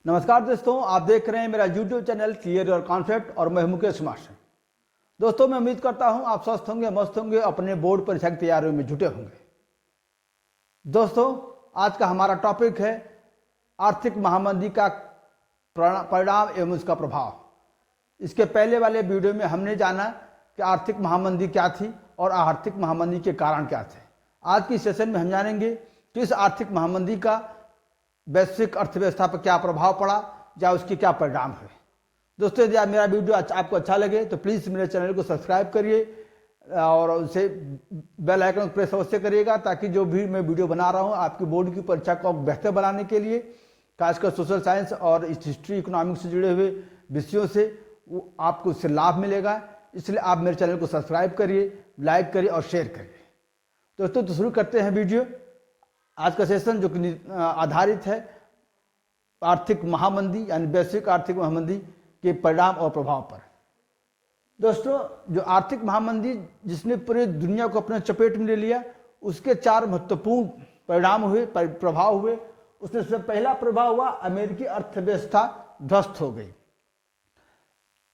नमस्कार दोस्तों, आप देख रहे हैं मेरा YouTube channel clear your concept और मैं मुकेश मास्टर। दोस्तों, मैं उम्मीद करता हूं आप स्वस्थ होंगे, मस्त होंगे, अपने बोर्ड परीक्षा की तैयारियों में जुटे होंगे। दोस्तों, आज का हमारा टॉपिक है आर्थिक महामंदी का परिणाम एवं उसका प्रभाव। इसके पहले वाले वीडियो में हमने जाना कि आर्थिक महामंदी क्या थी और आर्थिक महामंदी के कारण क्या थे। आज की सेशन में हम जानेंगे कि इस आर्थिक महामंदी का वैश्विक अर्थव्यवस्था पर क्या प्रभाव पड़ा या उसके क्या परिणाम हुए। दोस्तों, यदि मेरा वीडियो आपको अच्छा लगे तो प्लीज़ मेरे चैनल को सब्सक्राइब करिए और उसे बेल आइकन प्रेस अवश्य करिएगा, ताकि जो भी मैं वीडियो बना रहा हूँ आपकी बोर्ड की परीक्षा को बेहतर बनाने के लिए, खासकर सोशल साइंस और हिस्ट्री इकोनॉमिक्स से जुड़े हुए विषयों से आपको उससे लाभ मिलेगा। इसलिए आप मेरे चैनल को सब्सक्राइब करिए, लाइक करिए और शेयर करिए। दोस्तों, तो शुरू करते हैं वीडियो। आज का सेशन जो कि आधारित है आर्थिक महामंदी यानी वैश्विक आर्थिक महामंदी के परिणाम और प्रभाव पर। दोस्तों, जो आर्थिक महामंदी जिसने पूरे दुनिया को अपने चपेट में ले लिया, उसके चार महत्वपूर्ण परिणाम हुए, प्रभाव हुए। उसमें सबसे पहला प्रभाव हुआ अमेरिकी अर्थव्यवस्था ध्वस्त हो गई।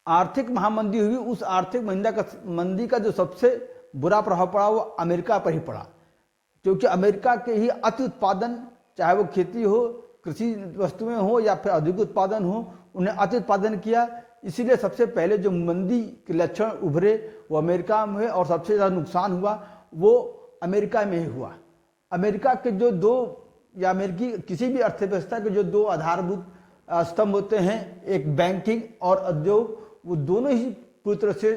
आर्थिक महामंदी हुई, उस आर्थिक मंदी का जो सबसे बुरा प्रभाव पड़ा वो अमेरिका पर ही पड़ा, क्योंकि अमेरिका के ही अति उत्पादन, चाहे वो खेती हो, कृषि वस्तुएं हो या फिर औद्योगिक उत्पादन हो, उन्हें अति उत्पादन किया। इसीलिए सबसे पहले जो मंदी के लक्षण उभरे वो अमेरिका में हुए और सबसे ज़्यादा नुकसान हुआ वो अमेरिका में ही हुआ। अमेरिका के जो दो या अमेरिकी किसी भी अर्थव्यवस्था के जो दो आधारभूत स्तंभ होते हैं, एक बैंकिंग और उद्योग, वो दोनों ही पूरी तरह से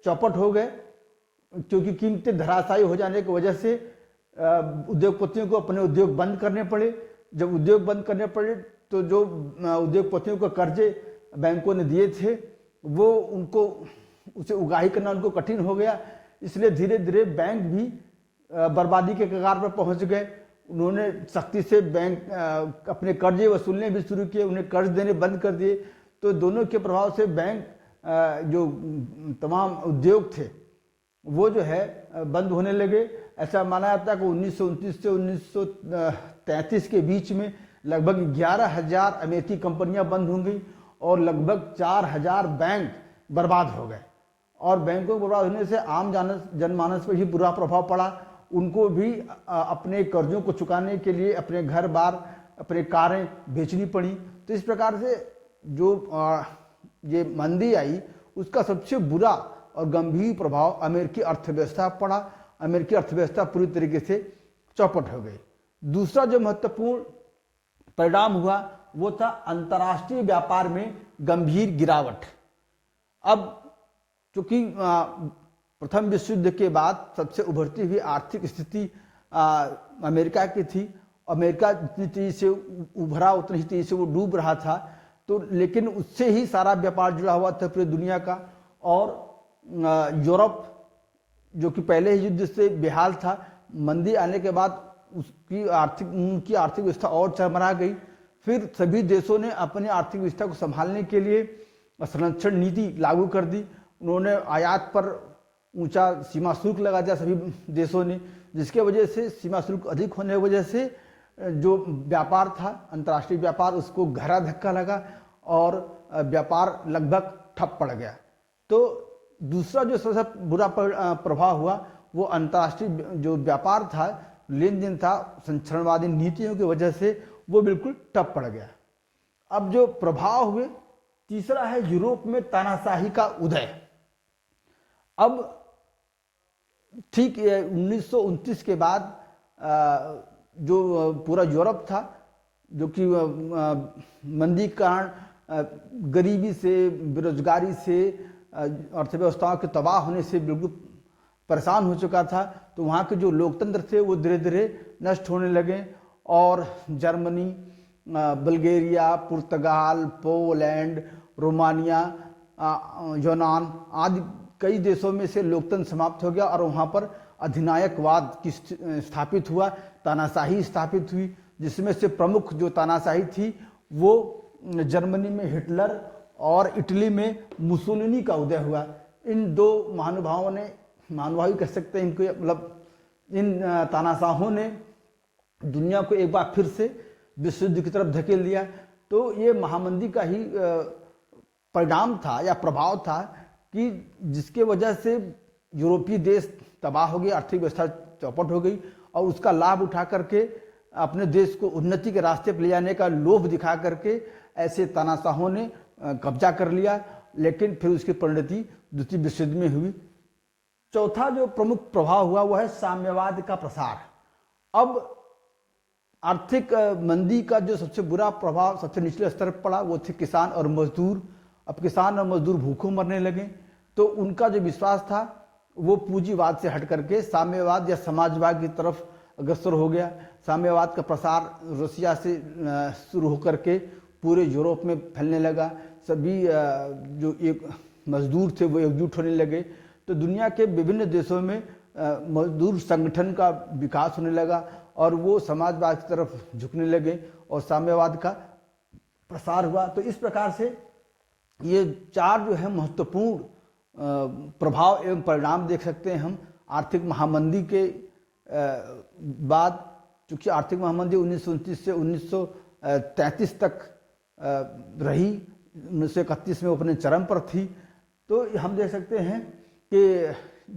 चौपट हो गए, क्योंकि कीमतें धराशायी हो जाने की वजह से उद्योगपतियों को अपने उद्योग बंद करने पड़े। जब उद्योग बंद करने पड़े तो जो उद्योगपतियों को कर्जे बैंकों ने दिए थे वो उनको उसे उगाही करना उनको कठिन हो गया। इसलिए धीरे धीरे बैंक भी बर्बादी के कगार पर पहुंच गए। उन्होंने सख्ती से बैंक अपने कर्जे वसूलने भी शुरू किए, उन्हें कर्ज देने बंद कर दिए। तो दोनों के प्रभाव से बैंक जो तमाम उद्योग थे वो जो है बंद होने लगे। ऐसा माना जाता है कि 1929 से 1933 के बीच में लगभग 11,000 अमेरिकी कंपनियां बंद हो गई और लगभग 4,000 बैंक बर्बाद हो गए। और बैंकों बर्बाद होने से आम जनमानस पर ही बुरा प्रभाव पड़ा। उनको भी अपने कर्जों को चुकाने के लिए अपने घर बार, अपने कारें बेचनी पड़ी। तो इस प्रकार से जो ये मंदी आई उसका सबसे बुरा और गंभीर प्रभाव अमेरिकी अर्थव्यवस्था पड़ा। अमेरिकी अर्थव्यवस्था पूरी तरीके से चौपट हो गई। दूसरा जो महत्वपूर्ण परिणाम हुआ वो था अंतर्राष्ट्रीय व्यापार में गंभीर गिरावट। अब चूंकि प्रथम विश्व युद्ध के बाद सबसे उभरती हुई आर्थिक स्थिति अमेरिका की थी। अमेरिका जितनी तेजी से उभरा उतनी ही तेजी से वो डूब रहा था। तो लेकिन उससे ही सारा व्यापार जुड़ा हुआ था पूरी दुनिया का। और यूरोप जो कि पहले ही युद्ध से बेहाल था, मंदी आने के बाद उनकी आर्थिक व्यवस्था और चरमरा गई। फिर सभी देशों ने अपनी आर्थिक व्यवस्था को संभालने के लिए संरक्षण नीति लागू कर दी। उन्होंने आयात पर ऊंचा सीमा शुल्क लगा दिया सभी देशों ने, जिसके वजह से सीमा शुल्क अधिक होने की वजह से जो व्यापार था, अंतर्राष्ट्रीय व्यापार, उसको गहरा धक्का लगा और व्यापार लगभग ठप पड़ गया। तो दूसरा जो सबसे बुरा प्रभाव हुआ वो अंतर्राष्ट्रीय जो व्यापार था, लेन देन था, संरक्षणवादी नीतियों की वजह से वो बिल्कुल ठप पड़ गया। अब जो प्रभाव हुए, तीसरा है यूरोप में तानाशाही का उदय। अब ठीक 1929 के बाद जो पूरा यूरोप था, जो कि मंदी के कारण गरीबी से, बेरोजगारी से, अर्थव्यवस्थाओं के तबाह होने से बिल्कुल परेशान हो चुका था, तो वहाँ के जो लोकतंत्र थे वो धीरे धीरे नष्ट होने लगे। और जर्मनी, बल्गेरिया, पुर्तगाल, पोलैंड, रोमानिया, यूनान आदि कई देशों में से लोकतंत्र समाप्त हो गया और वहाँ पर अधिनायकवाद की स्थापित हुआ, तानाशाही स्थापित हुई। जिसमें से प्रमुख जो तानाशाही थी वो जर्मनी में हिटलर और इटली में मुसोलिनी का उदय हुआ। इन दो महानुभावों ने, महानुभावी कह सकते हैं इनको, मतलब इन तानाशाहों ने दुनिया को एक बार फिर से विश्व युद्ध की तरफ धकेल दिया। तो ये महामंदी का ही परिणाम था या प्रभाव था कि जिसके वजह से यूरोपीय देश तबाह हो गए, आर्थिक व्यवस्था चौपट हो गई और उसका लाभ उठा करके अपने देश को उन्नति के रास्ते पर ले जाने का लोभ दिखा करके ऐसे तानाशाहों ने कब्जा कर लिया। लेकिन फिर उसकी परिणति द्वितीय विश्व युद्ध में हुई। चौथा जो प्रमुख प्रभाव हुआ वह है साम्यवाद का प्रसार। अब आर्थिक मंदी का जो सबसे बुरा प्रभाव सबसे निचले स्तर पर पड़ा वो थे किसान और मजदूर। अब किसान और मजदूर भूखों मरने लगे, तो उनका जो विश्वास था वो पूंजीवाद से हट करके साम्यवाद या समाजवाद की तरफ अग्रसर हो गया। साम्यवाद का प्रसार रसिया से शुरू होकर के पूरे यूरोप में फैलने लगा। सभी जो एक मजदूर थे वो एकजुट होने लगे, तो दुनिया के विभिन्न देशों में मजदूर संगठन का विकास होने लगा और वो समाजवाद की तरफ झुकने लगे और साम्यवाद का प्रसार हुआ। तो इस प्रकार से ये चार जो है महत्वपूर्ण प्रभाव एवं परिणाम देख सकते हैं हम आर्थिक महामंदी के बाद। चूँकि आर्थिक महामंदी 1929 से 1933 तक रही, 1931 में वो अपने चरम पर थी। तो हम देख सकते हैं कि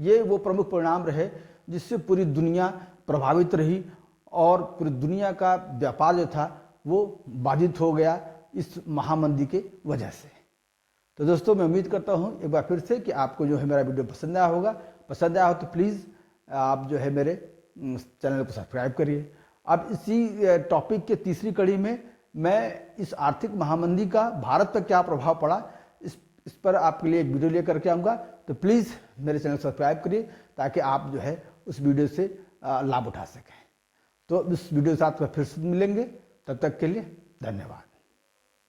ये वो प्रमुख परिणाम रहे जिससे पूरी दुनिया प्रभावित रही और पूरी दुनिया का व्यापार जो था वो बाधित हो गया इस महामंदी के वजह से। तो दोस्तों, मैं उम्मीद करता हूँ एक बार फिर से कि आपको जो है मेरा वीडियो पसंद आया होगा। पसंद आया हो तो प्लीज़ आप जो है मेरे चैनल को सब्सक्राइब करिए। अब इसी टॉपिक के तीसरी कड़ी में मैं इस आर्थिक महामंदी का भारत पर क्या प्रभाव पड़ा इस पर आपके लिए एक वीडियो लेकर के आऊँगा। तो प्लीज़ मेरे चैनल को सब्सक्राइब करिए ताकि आप जो है उस वीडियो से लाभ उठा सकें। तो इस वीडियो के साथ फिर से मिलेंगे, तब तक के लिए धन्यवाद।